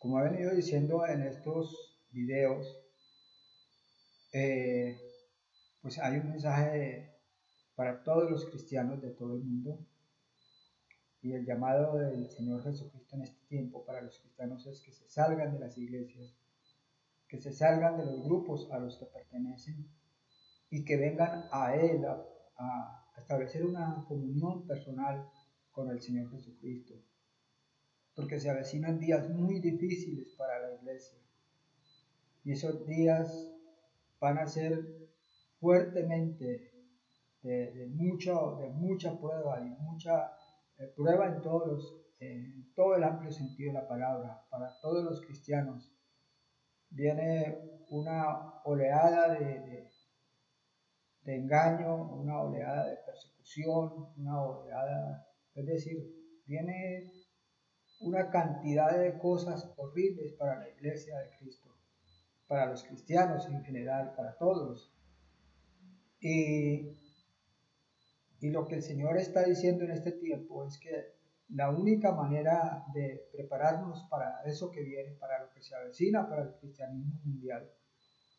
Como he venido diciendo en estos videos, pues hay un mensaje para todos los cristianos de todo el mundo, y el llamado del Señor Jesucristo en este tiempo para los cristianos es que se salgan de las iglesias, que se salgan de los grupos a los que pertenecen y que vengan a Él a establecer una comunión personal con el Señor Jesucristo, porque se avecinan días muy difíciles para la iglesia, y esos días van a ser fuertemente de mucha prueba, y mucha prueba en todo el amplio sentido de la palabra, para todos los cristianos. Viene una oleada de engaño, una oleada de persecución, una oleada, es decir, viene una cantidad de cosas horribles para la iglesia de Cristo, para los cristianos en general, para todos. Y lo que el Señor está diciendo en este tiempo es que la única manera de prepararnos para eso que viene, para lo que se avecina para el cristianismo mundial,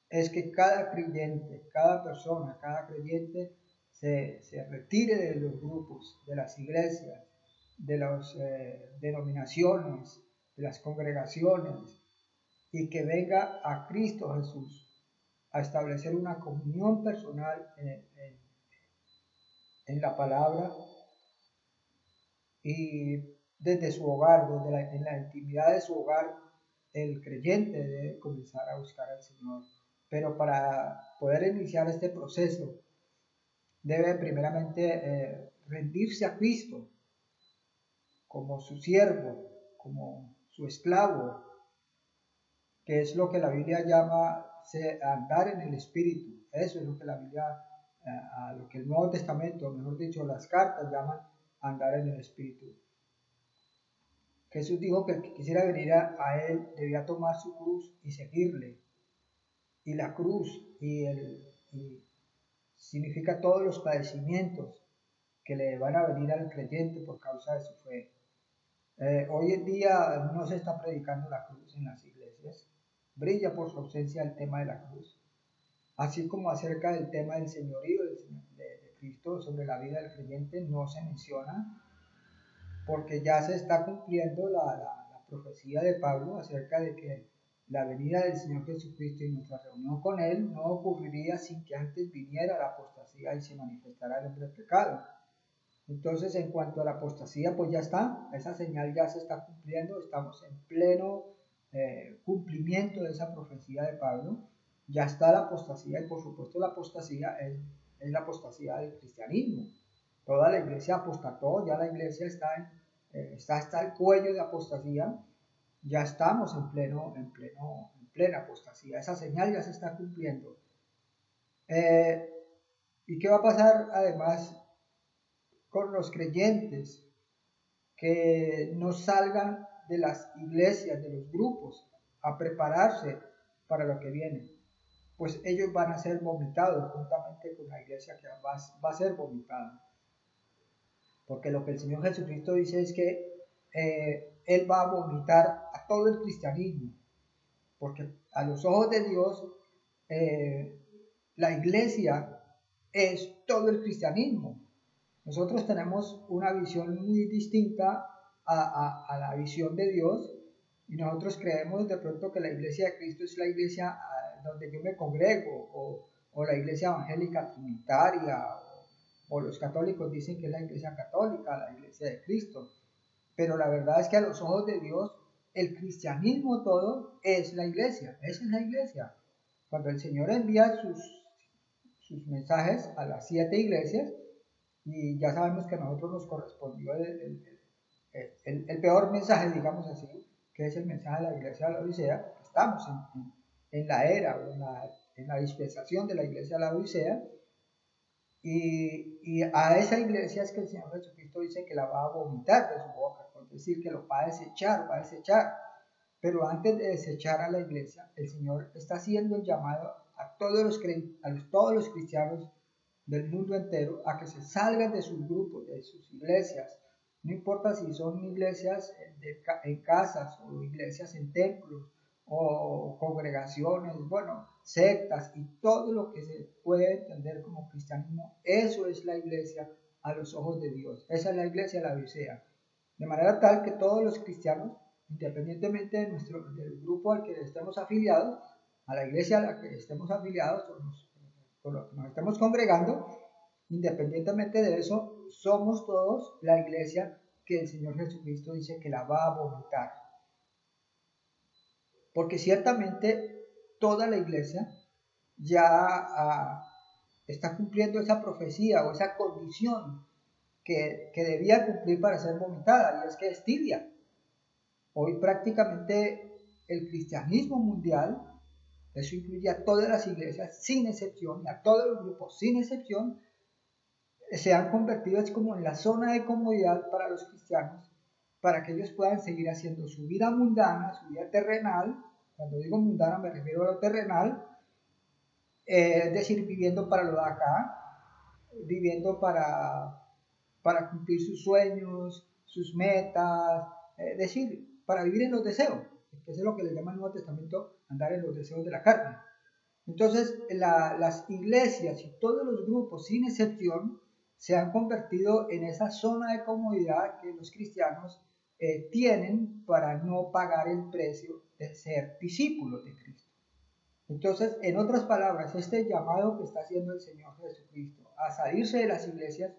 es que cada creyente, cada persona, cada creyente se retire de los grupos, de las iglesias, de las denominaciones, de las congregaciones, y que venga a Cristo Jesús a establecer una comunión personal en la palabra, y desde su hogar, en la intimidad de su hogar, el creyente debe comenzar a buscar al Señor. Pero para poder iniciar este proceso, debe primeramente rendirse a Cristo como su siervo, como su esclavo, que es lo que la Biblia llama andar en el Espíritu. Eso es lo que la Biblia, a lo que el Nuevo Testamento, mejor dicho, las cartas llaman andar en el Espíritu. Jesús dijo que el que quisiera venir a Él debía tomar su cruz y seguirle. Y la cruz y significa todos los padecimientos que le van a venir al creyente por causa de su fe. Hoy en día no se está predicando la cruz en las iglesias. Brilla por su ausencia el tema de la cruz. Así como acerca del tema del señorío de Cristo sobre la vida del creyente no se menciona, porque ya se está cumpliendo la profecía de Pablo acerca de que la venida del Señor Jesucristo y nuestra reunión con Él no ocurriría sin que antes viniera la apostasía y se manifestara el hombre del pecado. Entonces, en cuanto a la apostasía, pues ya está, esa señal ya se está cumpliendo, estamos en pleno cumplimiento de esa profecía de Pablo. Ya está la apostasía, y por supuesto la apostasía es la apostasía del cristianismo. Toda la iglesia apostató, ya la iglesia está hasta el cuello de apostasía, ya estamos en plena apostasía, esa señal ya se está cumpliendo. ¿Y qué va a pasar además con los creyentes que no salgan de las iglesias, de los grupos, a prepararse para lo que viene? Pues ellos van a ser vomitados juntamente con la iglesia que va a ser vomitada. Porque lo que el Señor Jesucristo dice es que Él va a vomitar a todo el cristianismo. Porque a los ojos de Dios, la iglesia es todo el cristianismo. Nosotros tenemos una visión muy distinta a la visión de Dios, y nosotros creemos de pronto que la iglesia de Cristo es la iglesia donde yo me congrego, o la iglesia evangélica trinitaria, o los católicos dicen que es la iglesia católica, la iglesia de Cristo. Pero la verdad es que a los ojos de Dios, el cristianismo todo es la iglesia, esa es la iglesia. Cuando el Señor envía sus mensajes a las 7 iglesias, y ya sabemos que a nosotros nos correspondió el peor mensaje, digamos así, que es el mensaje de la iglesia de la Odisea. Estamos en la era, en la dispensación de la iglesia de la Odisea, y a esa iglesia es que el Señor Jesucristo dice que la va a vomitar de su boca, es decir, que lo va a desechar. Pero antes de desechar a la iglesia, el Señor está haciendo el llamado a todos los cristianos del mundo entero a que se salgan de sus grupos, de sus iglesias, No importa si son iglesias en casas o iglesias en templos o congregaciones, bueno, sectas y todo lo que se puede entender como cristianismo, eso es la iglesia a los ojos de Dios. Esa es la iglesia de la Odisea. De manera tal que todos los cristianos, independientemente del grupo al que estemos afiliados, a la iglesia a la que estemos afiliados con lo que nos estemos congregando, independientemente de eso, somos todos la iglesia que el Señor Jesucristo dice que la va a vomitar. Porque ciertamente toda la iglesia ya está cumpliendo esa profecía o esa condición que debía cumplir para ser vomitada, y es que es tibia. Hoy prácticamente el cristianismo mundial, eso incluye a todas las iglesias sin excepción, y a todos los grupos sin excepción, se han convertido es como en la zona de comodidad para los cristianos, para que ellos puedan seguir haciendo su vida mundana, su vida terrenal. Cuando digo mundana me refiero a lo terrenal, es decir, viviendo para lo de acá, viviendo para cumplir sus sueños, sus metas, es decir, para vivir en los deseos, que es lo que le llama el Nuevo Testamento andar en los deseos de la carne. Entonces, las iglesias y todos los grupos, sin excepción, se han convertido en esa zona de comodidad que los cristianos tienen para no pagar el precio de ser discípulos de Cristo. Entonces, en otras palabras, este llamado que está haciendo el Señor Jesucristo a salirse de las iglesias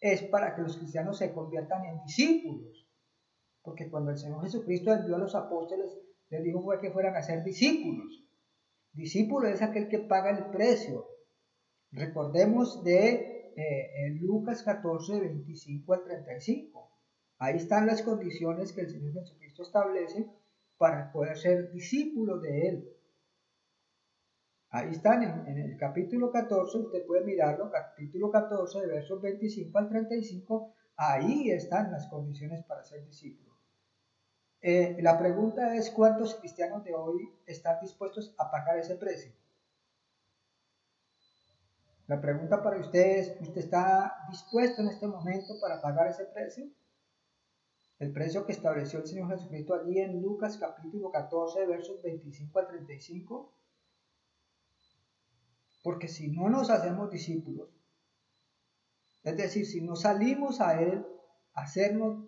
es para que los cristianos se conviertan en discípulos. Porque cuando el Señor Jesucristo envió a los apóstoles, les dijo fue que fueran a ser discípulos. Discípulo es aquel que paga el precio. Recordemos de Lucas 14, 25 al 35. Ahí están las condiciones que el Señor Jesucristo establece para poder ser discípulo de Él. Ahí están en el capítulo 14, usted puede mirarlo, capítulo 14, de versos 25 al 35, ahí están las condiciones para ser discípulo. La pregunta es, ¿cuántos cristianos de hoy están dispuestos a pagar ese precio? La pregunta para usted es, ¿usted está dispuesto en este momento para pagar ese precio? El precio que estableció el Señor Jesucristo allí en Lucas capítulo 14, versos 25 al 35. Porque si no nos hacemos discípulos, es decir, si no salimos a Él a hacernos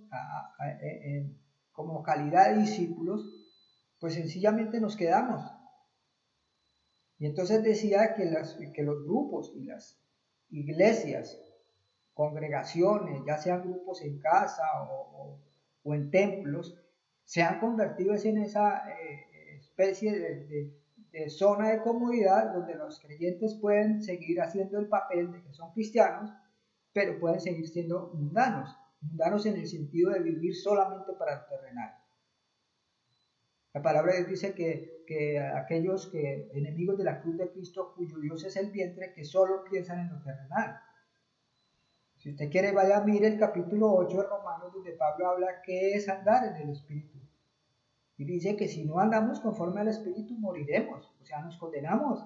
como calidad de discípulos, pues sencillamente nos quedamos. Y entonces decía que los grupos y las iglesias, congregaciones, ya sean grupos en casa o en templos, se han convertido en esa especie de zona de comodidad donde los creyentes pueden seguir haciendo el papel de que son cristianos, pero pueden seguir siendo mundanos en el sentido de vivir solamente para lo terrenal. La palabra de Dios dice que aquellos enemigos de la cruz de Cristo, cuyo Dios es el vientre, que solo piensan en lo terrenal. Si usted quiere, vaya, mire el capítulo 8 de Romanos, donde Pablo habla que es andar en el Espíritu. Y dice que si no andamos conforme al Espíritu, moriremos, o sea, nos condenamos.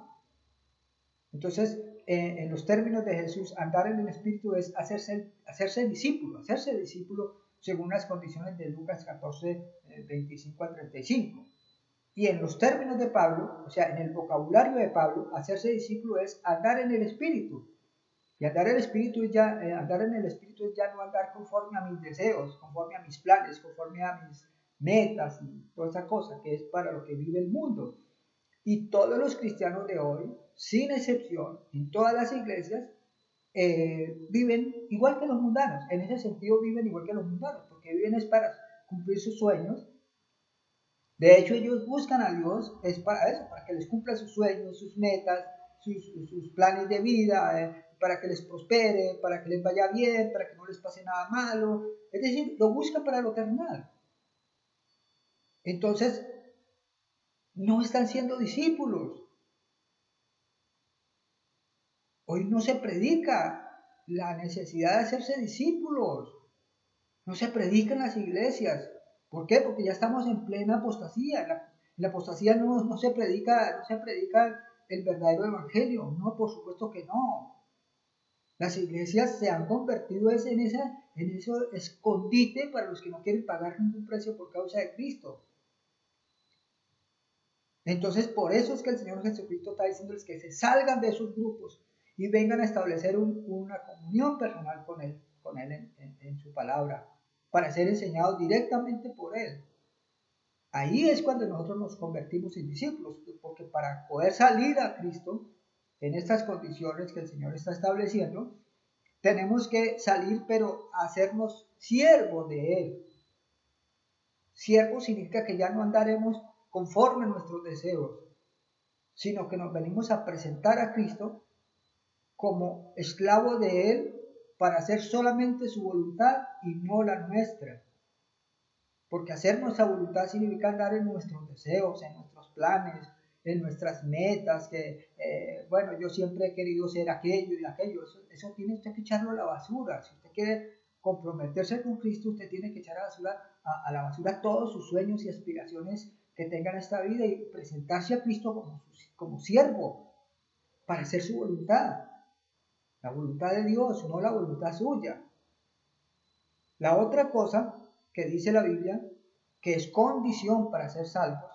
Entonces, en los términos de Jesús, andar en el Espíritu es hacerse discípulo según las condiciones de Lucas 14, 25 al 35. Y en los términos de Pablo, o sea, en el vocabulario de Pablo, hacerse discípulo es andar en el Espíritu. Y andar en el Espíritu es ya no andar conforme a mis deseos, conforme a mis planes, conforme a mis metas y toda esa cosa que es para lo que vive el mundo. Y todos los cristianos de hoy, sin excepción, en todas las iglesias, viven igual que los mundanos. En ese sentido viven igual que los mundanos, porque viven es para cumplir sus sueños. De hecho, ellos buscan a Dios, es para eso, para que les cumpla sus sueños, sus metas, sus planes de vida, para que les prospere, para que les vaya bien, para que no les pase nada malo. Es decir, lo buscan para lo terrenal. Entonces, no están siendo discípulos. Hoy no se predica la necesidad de hacerse discípulos. No se predica en las iglesias. ¿Por qué? Porque ya estamos en plena apostasía. En la apostasía no se predica el verdadero evangelio. No, por supuesto que no. Las iglesias se han convertido en eso escondite para los que no quieren pagar ningún precio por causa de Cristo. Entonces, por eso es que el Señor Jesucristo está diciéndoles que se salgan de esos grupos y vengan a establecer una comunión personal con Él en su palabra, para ser enseñados directamente por Él. Ahí es cuando nosotros nos convertimos en discípulos, porque para poder salir a Cristo en estas condiciones que el Señor está estableciendo, tenemos que salir, pero a hacernos siervos de Él. Siervo significa que ya no andaremos conforme a nuestros deseos, sino que nos venimos a presentar a Cristo como esclavo de Él para hacer solamente su voluntad y no la nuestra. Porque hacer nuestra voluntad significa andar en nuestros deseos, en nuestros planes, en nuestras metas, bueno, yo siempre he querido ser aquello y aquello. Eso tiene usted que echarlo a la basura. Si usted quiere comprometerse con Cristo, usted tiene que echar a la basura todos sus sueños y aspiraciones que tenga en esta vida y presentarse a Cristo como siervo para hacer su voluntad. La voluntad de Dios, no la voluntad suya. La otra cosa que dice la Biblia, que es condición para ser salvos,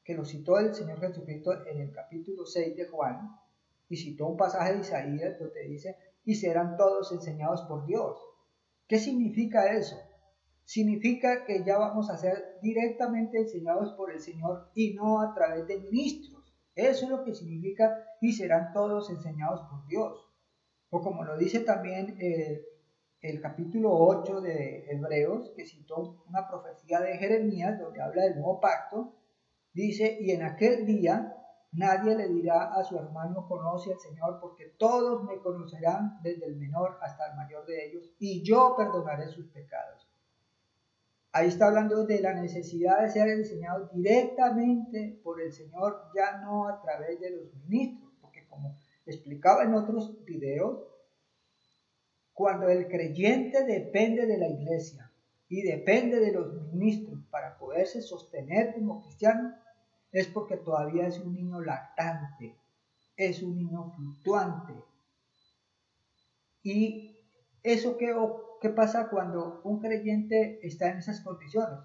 que lo citó el Señor Jesucristo en el capítulo 6 de Juan, y citó un pasaje de Isaías donde dice, y serán todos enseñados por Dios. ¿Qué significa eso? Significa que ya vamos a ser directamente enseñados por el Señor y no a través de ministros. Eso es lo que significa, y serán todos enseñados por Dios. O como lo dice también el capítulo 8 de Hebreos, que citó una profecía de Jeremías, donde habla del nuevo pacto, dice, y en aquel día nadie le dirá a su hermano, conoce al Señor, porque todos me conocerán desde el menor hasta el mayor de ellos, y yo perdonaré sus pecados. Ahí está hablando de la necesidad de ser enseñados directamente por el Señor, ya no a través de los ministros, porque como explicaba en otros videos, cuando el creyente depende de la iglesia y depende de los ministros para poderse sostener como cristiano, es porque todavía es un niño lactante, es un niño fluctuante. ¿Y eso qué pasa cuando un creyente está en esas condiciones?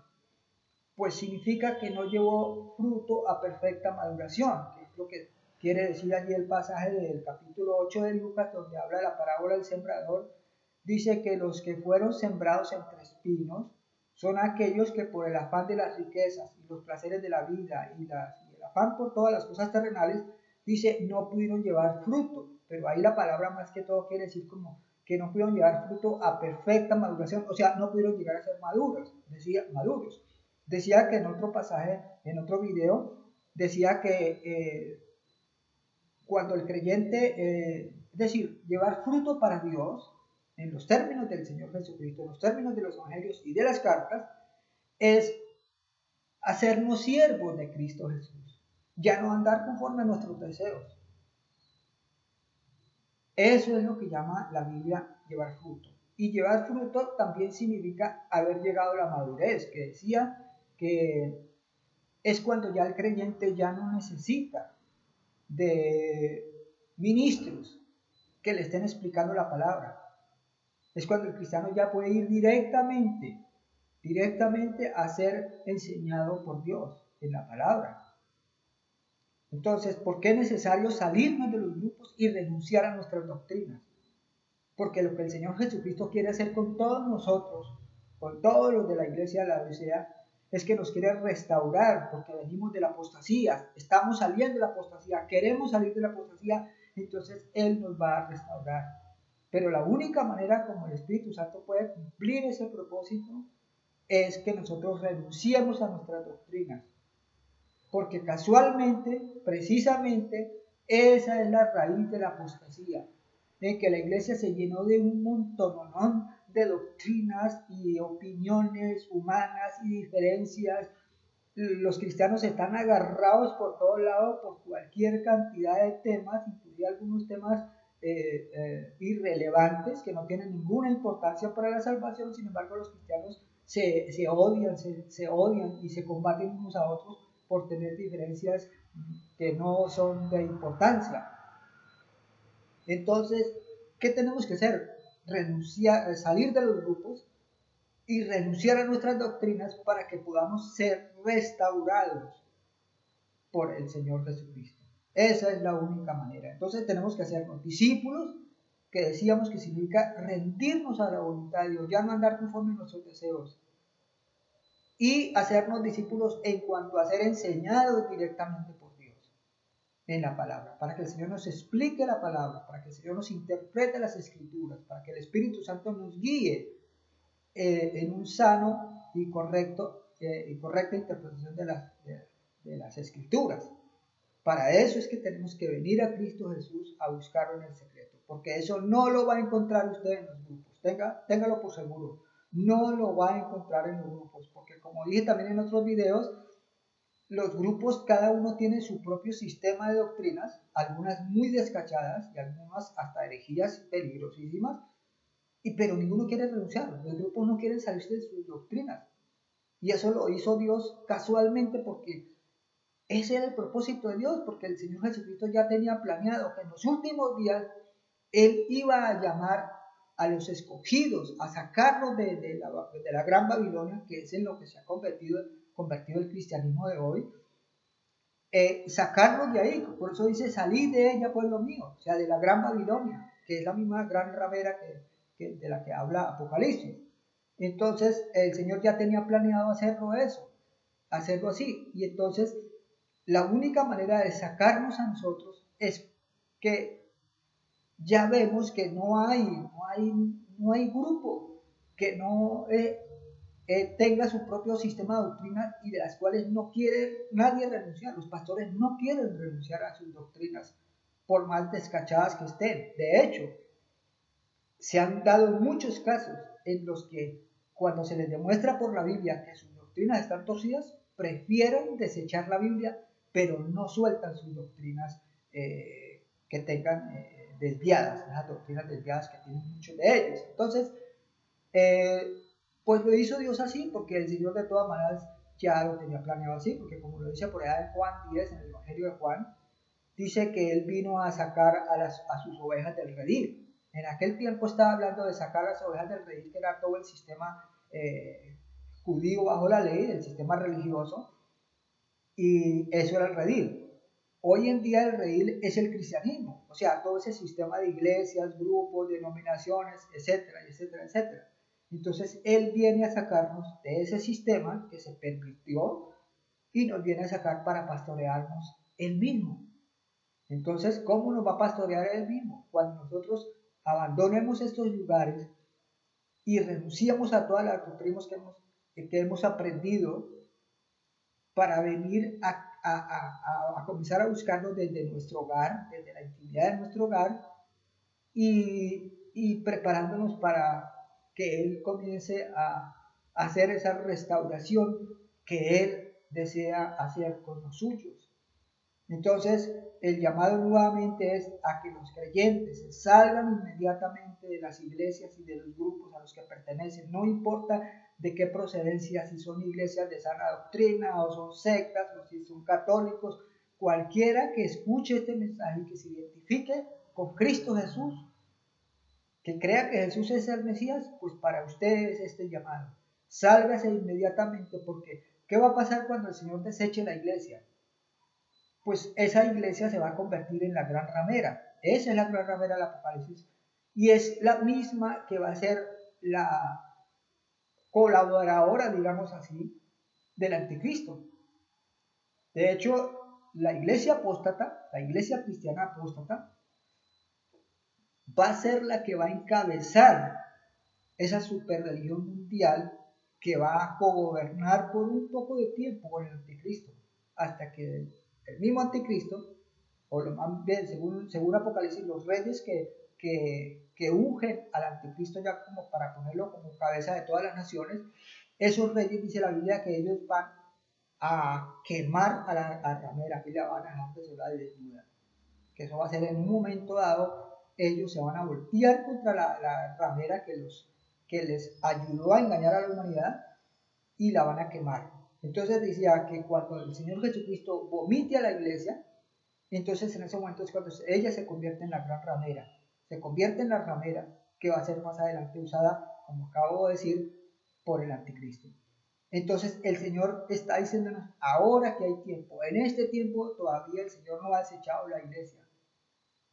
Pues significa que no llevó fruto a perfecta maduración, que es lo que quiere decir allí el pasaje del capítulo 8 de Lucas, donde habla de la parábola del sembrador. Dice que los que fueron sembrados entre espinos son aquellos que por el afán de las riquezas y los placeres de la vida y el afán por todas las cosas terrenales, dice, no pudieron llevar fruto. Pero ahí la palabra más que todo quiere decir como que no pudieron llevar fruto a perfecta maduración, o sea, no pudieron llegar a ser maduros. Decía que en otro pasaje, en otro video, decía que cuando el creyente, es decir, llevar fruto para Dios, en los términos del Señor Jesucristo, en los términos de los evangelios y de las cartas, es hacernos siervos de Cristo Jesús, ya no andar conforme a nuestros deseos. Eso es lo que llama la Biblia llevar fruto. Y llevar fruto también significa haber llegado a la madurez, que decía que es cuando ya el creyente ya no necesita de ministros que le estén explicando la palabra. Es cuando el cristiano ya puede ir directamente a ser enseñado por Dios en la palabra. Entonces, ¿por qué es necesario salirnos de los grupos y renunciar a nuestras doctrinas? Porque lo que el Señor Jesucristo quiere hacer con todos nosotros, con todos los de la iglesia de la Odisea, es que nos quiere restaurar, porque venimos de la apostasía, estamos saliendo de la apostasía, queremos salir de la apostasía, entonces Él nos va a restaurar. Pero la única manera como el Espíritu Santo puede cumplir ese propósito es que nosotros renunciemos a nuestras doctrinas, porque casualmente, precisamente, esa es la raíz de la apostasía, en que la iglesia se llenó de un montón de doctrinas y opiniones humanas y diferencias. Los cristianos están agarrados por todos lados por cualquier cantidad de temas, inclusive algunos temas irrelevantes que no tienen ninguna importancia para la salvación. Sin embargo, los cristianos se odian y se combaten unos a otros por tener diferencias que no son de importancia. Entonces, ¿qué tenemos que hacer? Renunciar, salir de los grupos y renunciar a nuestras doctrinas para que podamos ser restaurados por el Señor Jesucristo. Esa es la única manera. Entonces tenemos que hacernos discípulos, que decíamos que significa rendirnos a la voluntad de Dios, ya no andar conforme a nuestros deseos, y hacernos discípulos en cuanto a ser enseñados directamente por Dios en la palabra, para que el Señor nos explique la palabra, para que el Señor nos interprete las escrituras, para que el Espíritu Santo nos guíe en un sano y correcta interpretación de las escrituras. Para eso es que tenemos que venir a Cristo Jesús a buscarlo en el secreto, porque eso no lo va a encontrar usted en los grupos, téngalo por seguro, no lo va a encontrar en los grupos, porque como dije también en otros videos, los grupos cada uno tiene su propio sistema de doctrinas, algunas muy descachadas y algunas hasta herejías peligrosísimas, pero ninguno quiere renunciar, los grupos no quieren salirse de sus doctrinas, y eso lo hizo Dios casualmente porque ese era el propósito de Dios, porque el Señor Jesucristo ya tenía planeado que en los últimos días Él iba a llamar a los escogidos, a sacarlos de la gran Babilonia, que es en lo que se ha convertido el cristianismo de hoy, sacarlos de ahí. Por eso dice, salid de ella, pueblo mío, o sea, de la gran Babilonia, que es la misma gran ramera de la que habla Apocalipsis. Entonces, el Señor ya tenía planeado hacerlo así, y entonces la única manera de sacarnos a nosotros es que ya vemos que no hay grupo que no tenga su propio sistema de doctrina y de las cuales no quiere nadie renunciar. Los pastores no quieren renunciar a sus doctrinas por más descachadas que estén. De hecho, se han dado muchos casos en los que cuando se les demuestra por la Biblia que sus doctrinas están torcidas, prefieren desechar la Biblia, pero no sueltan sus doctrinas que tengan desviadas, esas doctrinas desviadas que tienen muchos de ellos. Entonces, pues lo hizo Dios así, porque el Señor de todas maneras ya lo tenía planeado así, porque como lo dice por allá en Juan 10, en el Evangelio de Juan, dice que Él vino a sacar a sus ovejas del redil. En aquel tiempo estaba hablando de sacar las ovejas del redil, que era todo el sistema judío bajo la ley, el sistema religioso, y eso era el redil. Hoy en día el redil es el cristianismo, o sea, todo ese sistema de iglesias, grupos, denominaciones, etcétera, etcétera, etcétera. Entonces Él viene a sacarnos de ese sistema que se pervirtió y nos viene a sacar para pastorearnos Él mismo. Entonces, ¿cómo nos va a pastorear Él mismo? Cuando nosotros abandonemos estos lugares y renunciamos a todas las doctrinas que hemos aprendido para venir a comenzar a buscarnos desde nuestro hogar, desde la intimidad de nuestro hogar y preparándonos para que Él comience a hacer esa restauración que Él desea hacer con los suyos. Entonces, el llamado nuevamente es a que los creyentes salgan inmediatamente de las iglesias y de los grupos a los que pertenecen, no importa de qué procedencia, si son iglesias de sana doctrina o son sectas o si son católicos, cualquiera que escuche este mensaje y que se identifique con Cristo Jesús, que crea que Jesús es el Mesías, pues para ustedes este llamado. Sálgase inmediatamente, porque ¿qué va a pasar cuando el Señor deseche la iglesia? Pues esa iglesia se va a convertir en la gran ramera. Esa es la gran ramera del Apocalipsis. Y es la misma que va a ser la colaboradora, digamos así, del anticristo. De hecho, la iglesia apóstata, la iglesia cristiana apóstata, va a ser la que va a encabezar esa superreligión mundial que va a cogobernar por un poco de tiempo con el anticristo, hasta que el mismo anticristo, o lo más bien, según Apocalipsis, los reyes que ungen al anticristo ya como para ponerlo como cabeza de todas las naciones, esos reyes, dice la Biblia, que ellos van a quemar a la ramera y la van a dejar desolada y desnuda. Que eso va a ser en un momento dado, ellos se van a voltear contra la ramera que les ayudó a engañar a la humanidad y la van a quemar. Entonces decía que cuando el Señor Jesucristo vomite a la iglesia, entonces en ese momento es cuando ella se convierte en la gran ramera, se convierte en la ramera que va a ser más adelante usada, como acabo de decir, por el anticristo. Entonces el Señor está diciéndonos, ahora que hay tiempo, en este tiempo todavía el Señor no ha desechado la iglesia.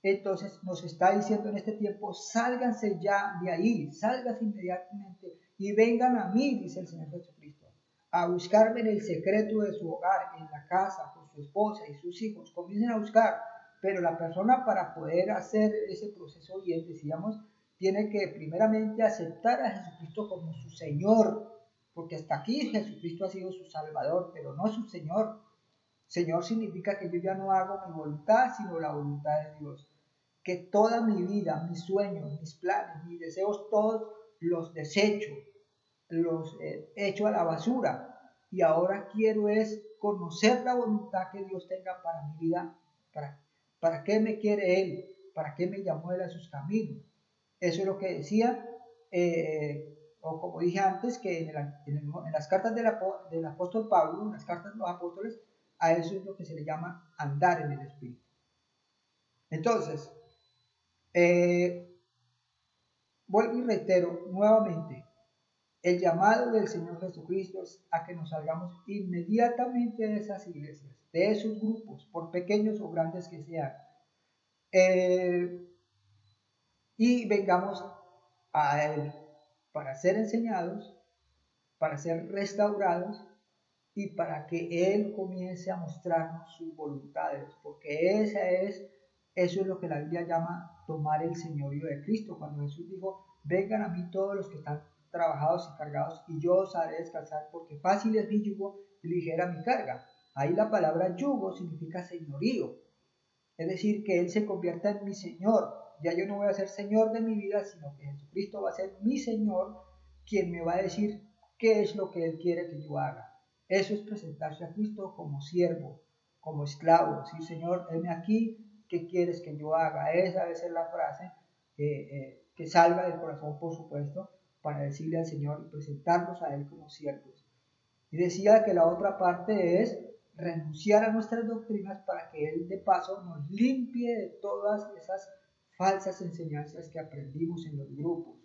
Entonces nos está diciendo en este tiempo, sálganse ya de ahí, sálganse inmediatamente y vengan a mí, dice el Señor Jesucristo, a buscarme en el secreto de su hogar, en la casa, con su esposa y sus hijos. Comiencen a buscar, pero la persona para poder hacer ese proceso bien, decíamos, tiene que primeramente aceptar a Jesucristo como su Señor, porque hasta aquí Jesucristo ha sido su Salvador, pero no su Señor. Señor significa que yo ya no hago mi voluntad, sino la voluntad de Dios. Que toda mi vida, mis sueños, mis planes, mis deseos, todos los desecho, los echo a la basura. Y ahora quiero es conocer la voluntad que Dios tenga para mi vida. ¿Para qué me quiere Él? ¿Para qué me llamó Él a sus caminos? Eso es lo que decía, o como dije antes, que en las cartas del apóstol Pablo, en las cartas de los apóstoles, a eso es lo que se le llama andar en el Espíritu. Entonces, vuelvo y reitero nuevamente, el llamado del Señor Jesucristo es a que nos salgamos inmediatamente de esas iglesias, de esos grupos, por pequeños o grandes que sean, y vengamos a Él para ser enseñados, para ser restaurados y para que Él comience a mostrarnos sus voluntades, porque eso es lo que la Biblia llama tomar el señorío de Cristo. Cuando Jesús dijo, vengan a mí todos los que están trabajados y cargados, y yo os haré descansar, porque fácil es mi yugo y ligera mi carga. Ahí la palabra yugo significa señorío, es decir, que Él se convierta en mi Señor. Ya yo no voy a ser Señor de mi vida, sino que Jesucristo va a ser mi Señor, quien me va a decir qué es lo que Él quiere que yo haga. Eso es presentarse a Cristo como siervo, como esclavo. Sí, Señor, heme aquí, ¿qué quieres que yo haga? Esa debe ser la frase que salga del corazón, por supuesto, para decirle al Señor y presentarnos a Él como siervos. Y decía que la otra parte es renunciar a nuestras doctrinas para que Él de paso nos limpie de todas esas falsas enseñanzas que aprendimos en los grupos.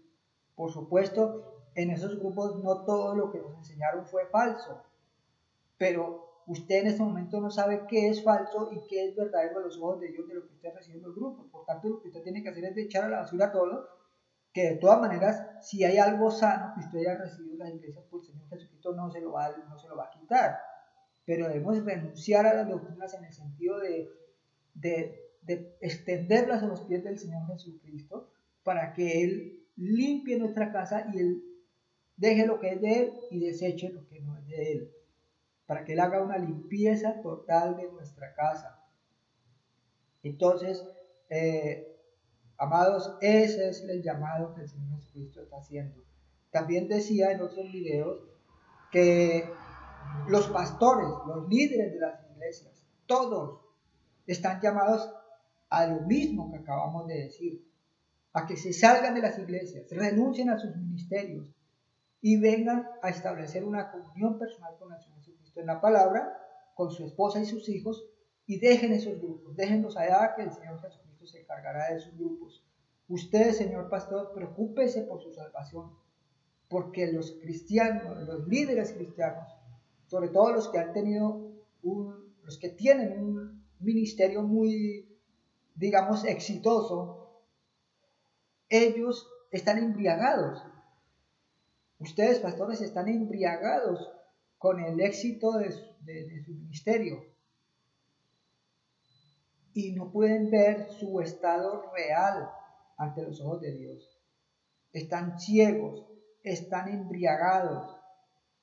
Por supuesto, en esos grupos no todo lo que nos enseñaron fue falso, pero usted en este momento no sabe qué es falso y qué es verdadero a los ojos de Dios de lo que usted recibe en los grupos. Por tanto, lo que usted tiene que hacer es echar a la basura todo, que de todas maneras, si hay algo sano que usted haya recibido en las iglesias por el Señor Jesucristo, no se lo va a quitar. Pero debemos renunciar a las doctrinas en el sentido de extenderlas a los pies del Señor Jesucristo para que Él limpie nuestra casa y Él deje lo que es de Él y deseche lo que no es de Él, para que Él haga una limpieza total de nuestra casa. Entonces, amados, ese es el llamado que el Señor Jesucristo está haciendo. También decía en otros videos que los pastores, los líderes de las iglesias, todos están llamados a lo mismo que acabamos de decir, a que se salgan de las iglesias, renuncien a sus ministerios y vengan a establecer una comunión personal con el Señor Jesucristo en la palabra, con su esposa y sus hijos, y dejen esos grupos, déjenlos allá que el Señor Jesucristo se encargará de esos grupos. Usted, señor pastor, preocúpese por su salvación, porque los cristianos, los líderes cristianos, sobre todo los que han tenido los que tienen un ministerio muy, digamos, exitoso, ellos están embriagados. Ustedes, pastores, están embriagados con el éxito de su ministerio y no pueden ver su estado real ante los ojos de Dios. Están ciegos, están embriagados,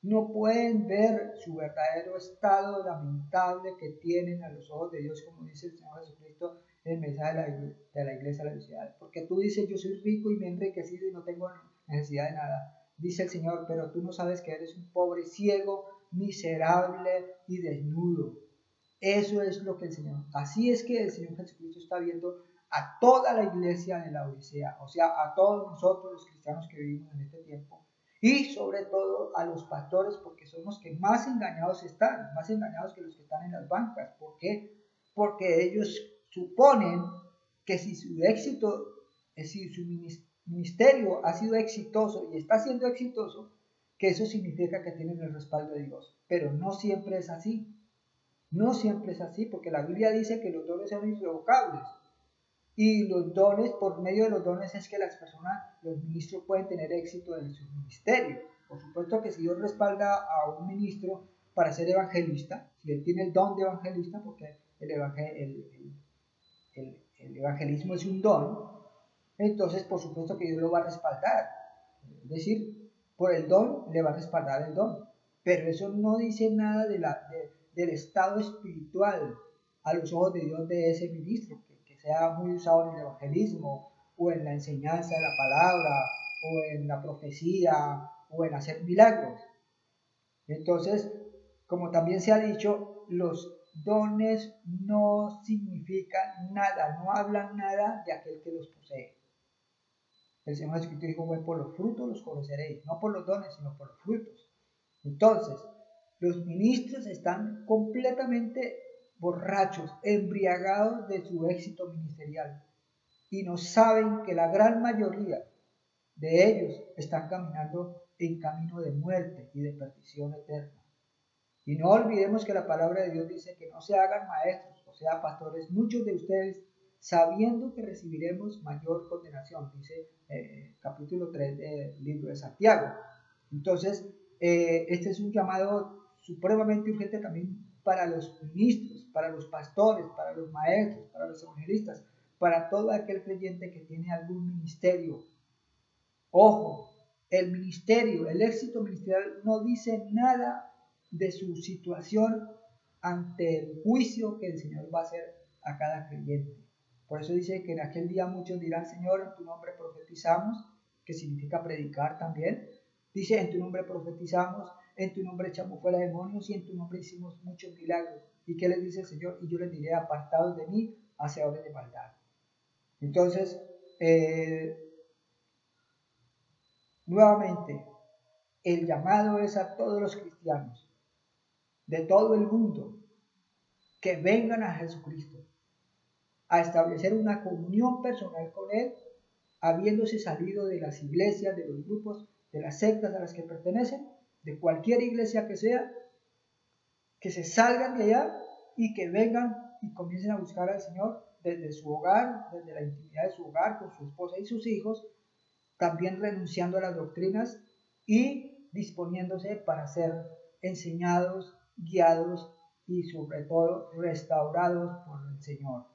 no pueden ver su verdadero estado lamentable que tienen a los ojos de Dios, como dice el Señor Jesucristo en el mensaje de la iglesia de la ciudad. Porque tú dices, yo soy rico y me he enriquecido y no tengo necesidad de nada. Dice el Señor, pero tú no sabes que eres un pobre, ciego, miserable y desnudo. Eso es lo que el Señor, así es que el Señor Jesucristo está viendo a toda la iglesia de la Odisea, o sea, a todos nosotros los cristianos que vivimos en este tiempo, y sobre todo a los pastores, porque son los que más engañados están, más engañados que los que están en las bancas. ¿Por qué? Porque ellos suponen que si su éxito si su ministerio ha sido exitoso y está siendo exitoso, que eso significa que tienen el respaldo de Dios. Pero no siempre es así. No siempre es así, porque la Biblia dice que los dones son irrevocables. Y los dones, por medio de los dones es que las personas, los ministros pueden tener éxito en su ministerio. Por supuesto que si Dios respalda a un ministro para ser evangelista, si él tiene el don de evangelista, porque el evangelismo es un don, entonces por supuesto que Dios lo va a respaldar. Es decir, por el don le va a respaldar el don. Pero eso no dice nada del estado espiritual a los ojos de Dios de ese ministro, que sea muy usado en el evangelismo, o en la enseñanza de la palabra, o en la profecía, o en hacer milagros. Entonces, como también se ha dicho, los dones no significan nada, no hablan nada de aquel que los posee. El Señor Jesucristo dijo, por los frutos los conoceréis, no por los dones, sino por los frutos. Entonces, los ministros están completamente borrachos, embriagados de su éxito ministerial y no saben que la gran mayoría de ellos están caminando en camino de muerte y de perdición eterna. Y no olvidemos que la palabra de Dios dice que no se hagan maestros, o sea, pastores, muchos de ustedes, sabiendo que recibiremos mayor condenación, dice capítulo 3 del libro de Santiago. Entonces, este es un llamado supremamente urgente también para los ministros, para los pastores, para los maestros, para los evangelistas, para todo aquel creyente que tiene algún ministerio. Ojo, el ministerio, el éxito ministerial no dice nada de su situación ante el juicio que el Señor va a hacer a cada creyente. Por eso dice que en aquel día muchos dirán, Señor, en tu nombre profetizamos, que significa predicar también. Dice, en tu nombre profetizamos, en tu nombre echamos fuera demonios y en tu nombre hicimos muchos milagros. ¿Y qué les dice el Señor? Y yo les diré, apartados de mí, hacedores de maldad. Entonces, nuevamente, el llamado es a todos los cristianos de todo el mundo que vengan a Jesucristo, a establecer una comunión personal con Él, habiéndose salido de las iglesias, de los grupos, de las sectas a las que pertenecen, de cualquier iglesia que sea, que se salgan de allá y que vengan y comiencen a buscar al Señor desde su hogar, desde la intimidad de su hogar, con su esposa y sus hijos, también renunciando a las doctrinas y disponiéndose para ser enseñados, guiados y sobre todo restaurados por el Señor.